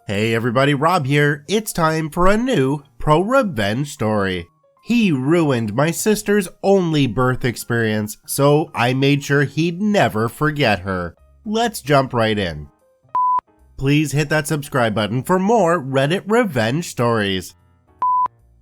Hey everybody, Rob here. It's time for a new ProRevenge story. He ruined my sister's only birth experience, so I made sure he'd never forget her. Let's jump right in. Please hit that subscribe button for more Reddit revenge stories.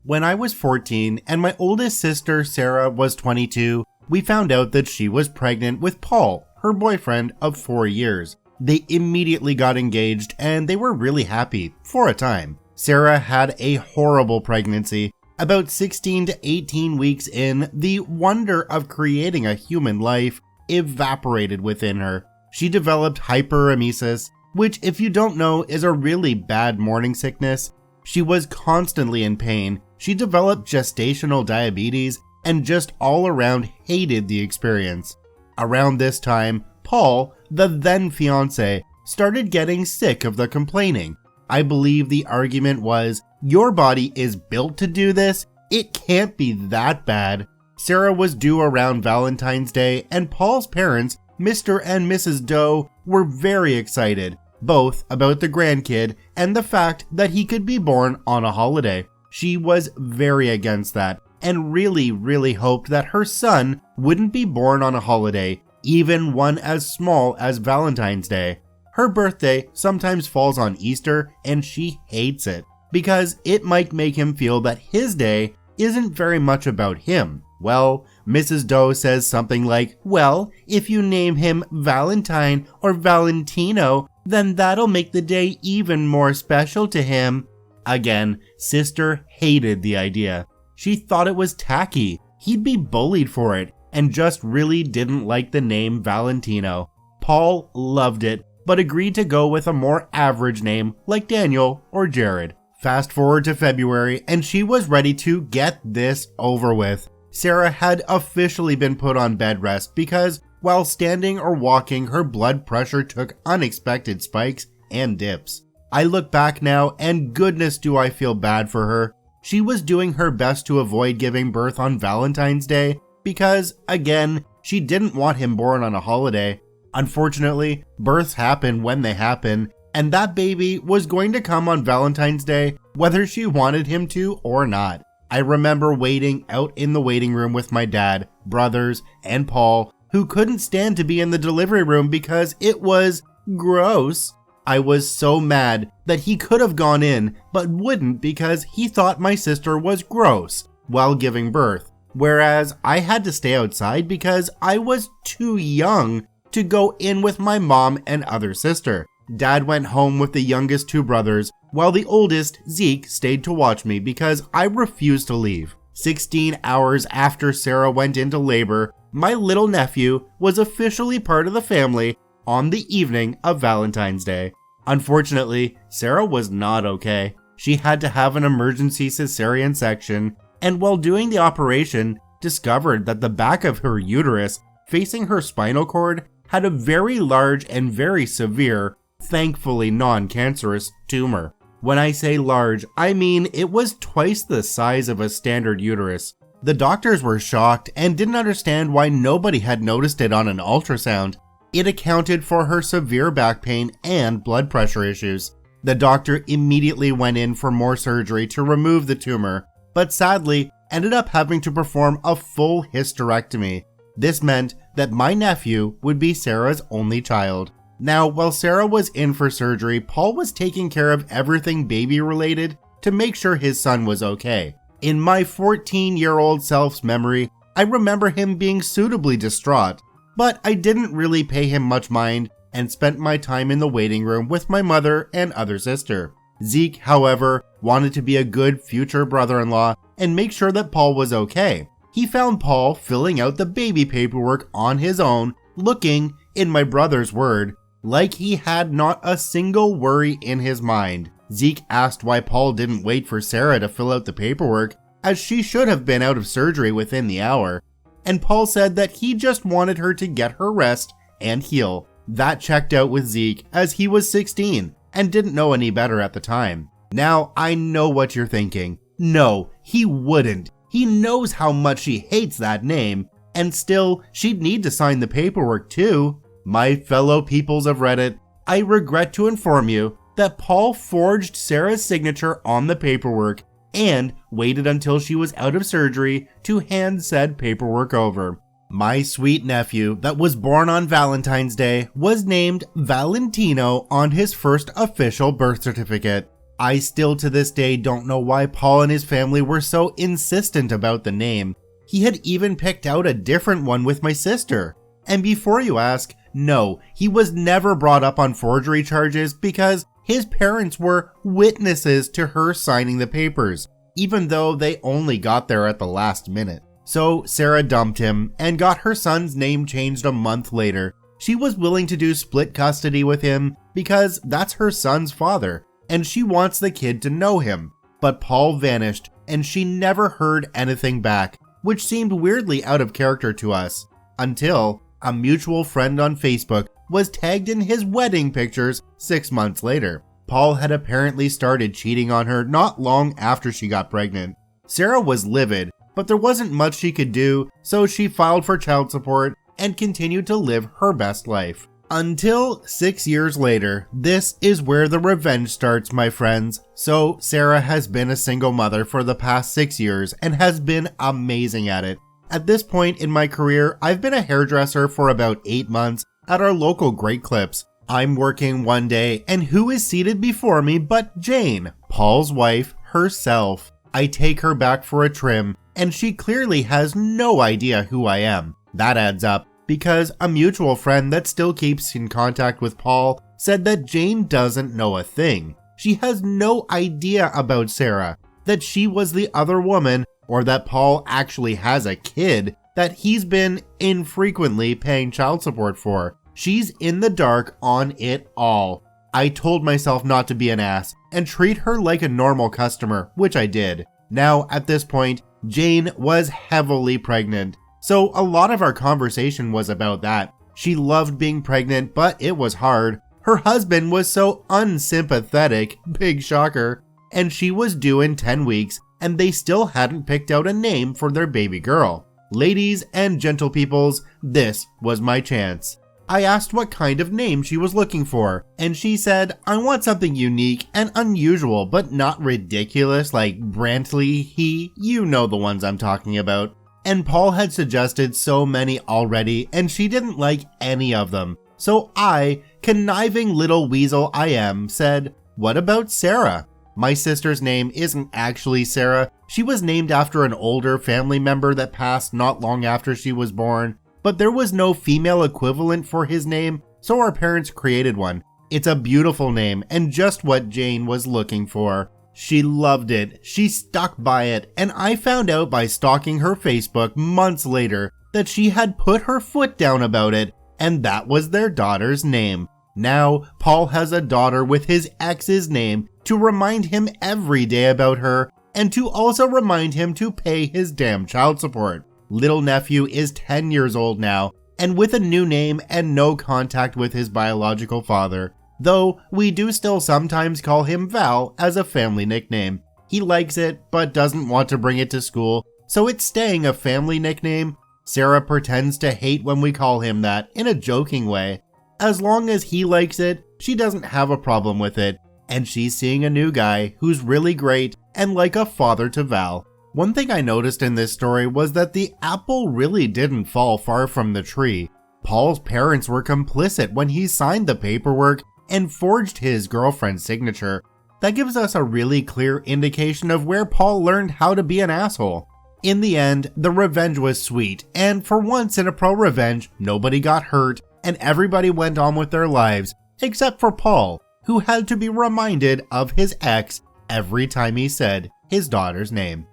When I was 14 and my oldest sister Sarah was 22, we found out that she was pregnant with Paul, her boyfriend of 4 years. They immediately got engaged and they were really happy for a time. Sarah had a horrible pregnancy. About 16 to 18 weeks in, the wonder of creating a human life evaporated within her. She developed hyperemesis, which if you don't know is a really bad morning sickness. She was constantly in pain. She developed gestational diabetes and just all around hated the experience. Around this time, Paul, the then fiancé, started getting sick of the complaining. I believe the argument was, your body is built to do this, it can't be that bad. Sarah was due around Valentine's Day and Paul's parents, Mr. and Mrs. Doe, were very excited, both about the grandkid and the fact that he could be born on a holiday. She was very against that and really hoped that her son wouldn't be born on a holiday, even one as small as Valentine's Day. Her birthday sometimes falls on Easter and she hates it because it might make him feel that his day isn't very much about him. Well, Mrs. Doe says something like, well, if you name him Valentine or Valentino, then that'll make the day even more special to him. Again, sister hated the idea. She thought it was tacky, he'd be bullied for it, and just really didn't like the name Valentino. Paul loved it, but agreed to go with a more average name like Daniel or Jared. Fast forward to February, and she was ready to get this over with. Sarah had officially been put on bed rest because while standing or walking, her blood pressure took unexpected spikes and dips. I look back now and goodness do I feel bad for her. She was doing her best to avoid giving birth on Valentine's Day because, again, she didn't want him born on a holiday. Unfortunately, births happen when they happen, and that baby was going to come on Valentine's Day whether she wanted him to or not. I remember waiting out in the waiting room with my dad, brothers, and Paul, who couldn't stand to be in the delivery room because it was gross. I was so mad that he could have gone in but wouldn't because he thought my sister was gross while giving birth, whereas I had to stay outside because I was too young to go in with my mom and other sister. Dad went home with the youngest 2 brothers, while the oldest, Zeke, stayed to watch me because I refused to leave. 16 hours after Sarah went into labor, my little nephew was officially part of the family on the evening of Valentine's Day. Unfortunately, Sarah was not okay. She had to have an emergency cesarean section, and while doing the operation, discovered that the back of her uterus, facing her spinal cord, had a very large and very severe, thankfully non-cancerous, tumor. When I say large, I mean it was twice the size of a standard uterus. The doctors were shocked and didn't understand why nobody had noticed it on an ultrasound. It accounted for her severe back pain and blood pressure issues. The doctor immediately went in for more surgery to remove the tumor, but sadly ended up having to perform a full hysterectomy. This meant that my nephew would be Sarah's only child. Now, while Sarah was in for surgery, Paul was taking care of everything baby related to make sure his son was okay. In my 14-year-old self's memory, I remember him being suitably distraught, but I didn't really pay him much mind and spent my time in the waiting room with my mother and other sister. Zeke, however, wanted to be a good future brother-in-law and make sure that Paul was okay. He found Paul filling out the baby paperwork on his own, looking, in my brother's word, like he had not a single worry in his mind. Zeke asked why Paul didn't wait for Sarah to fill out the paperwork, as she should have been out of surgery within the hour. And Paul said that he just wanted her to get her rest and heal. That checked out with Zeke, as he was 16 and didn't know any better at the time. Now, I know what you're thinking. No, he wouldn't. He knows how much she hates that name, and still, she'd need to sign the paperwork too. My fellow peoples of Reddit, I regret to inform you that Paul forged Sarah's signature on the paperwork and waited until she was out of surgery to hand said paperwork over. My sweet nephew that was born on Valentine's Day was named Valentino on his first official birth certificate. I still to this day don't know why Paul and his family were so insistent about the name. He had even picked out a different one with my sister. And before you ask, no, he was never brought up on forgery charges because his parents were witnesses to her signing the papers, even though they only got there at the last minute. So Sarah dumped him and got her son's name changed a month later. She was willing to do split custody with him because that's her son's father, and she wants the kid to know him. But Paul vanished and she never heard anything back, which seemed weirdly out of character to us, until a mutual friend on Facebook was tagged in his wedding pictures 6 months later. Paul had apparently started cheating on her not long after she got pregnant. Sarah was livid, but there wasn't much she could do, so she filed for child support and continued to live her best life. Until 6 years later, this is where the revenge starts, my friends. So Sarah has been a single mother for the past 6 years and has been amazing at it. At this point in my career, I've been a hairdresser for about 8 months at our local Great Clips. I'm working one day, and who is seated before me but Jane, Paul's wife herself. I take her back for a trim, and she clearly has no idea who I am. That adds up, because a mutual friend that still keeps in contact with Paul said that Jane doesn't know a thing. She has no idea about Sarah, that she was the other woman, or that Paul actually has a kid that he's been infrequently paying child support for. She's in the dark on it all. I told myself not to be an ass and treat her like a normal customer, which I did. Now, at this point, Jane was heavily pregnant, so a lot of our conversation was about that. She loved being pregnant, but it was hard. Her husband was so unsympathetic, big shocker, and she was due in 10 weeks, and they still hadn't picked out a name for their baby girl. Ladies and gentle peoples, this was my chance. I asked what kind of name she was looking for, and she said, I want something unique and unusual, but not ridiculous like Brantley, you know the ones I'm talking about. And Paul had suggested so many already, and she didn't like any of them. So I, conniving little weasel I am, said, what about Sarah? My sister's name isn't actually Sarah. She was named after an older family member that passed not long after she was born. But there was no female equivalent for his name, so our parents created one. It's a beautiful name and just what Jane was looking for. She loved it, she stuck by it, and I found out by stalking her Facebook months later that she had put her foot down about it, and that was their daughter's name. Now, Paul has a daughter with his ex's name to remind him every day about her, and to also remind him to pay his damn child support. Little nephew is 10 years old now, and with a new name and no contact with his biological father, though we do still sometimes call him Val as a family nickname. He likes it, but doesn't want to bring it to school, so it's staying a family nickname. Sarah pretends to hate when we call him that in a joking way. As long as he likes it, she doesn't have a problem with it, and she's seeing a new guy who's really great and like a father to Val. One thing I noticed in this story was that the apple really didn't fall far from the tree. Paul's parents were complicit when he signed the paperwork and forged his girlfriend's signature. That gives us a really clear indication of where Paul learned how to be an asshole. In the end, the revenge was sweet, and for once in a ProRevenge, nobody got hurt and everybody went on with their lives, except for Paul, who had to be reminded of his ex every time he said his daughter's name.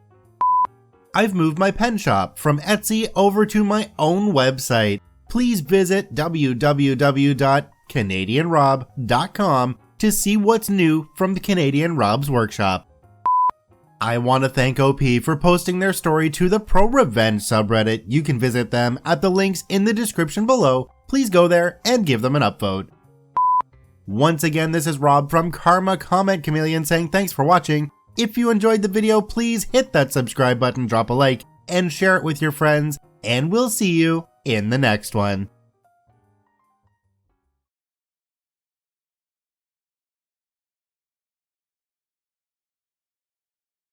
I've moved my pen shop from Etsy over to my own website. Please visit www.canadianrob.com to see what's new from the Canadian Rob's workshop. I want to thank OP for posting their story to the ProRevenge subreddit. You can visit them at the links in the description below. Please go there and give them an upvote. Once again, this is Rob from Karma Comment Chameleon saying thanks for watching. If you enjoyed the video, please hit that subscribe button, drop a like, and share it with your friends, and we'll see you in the next one.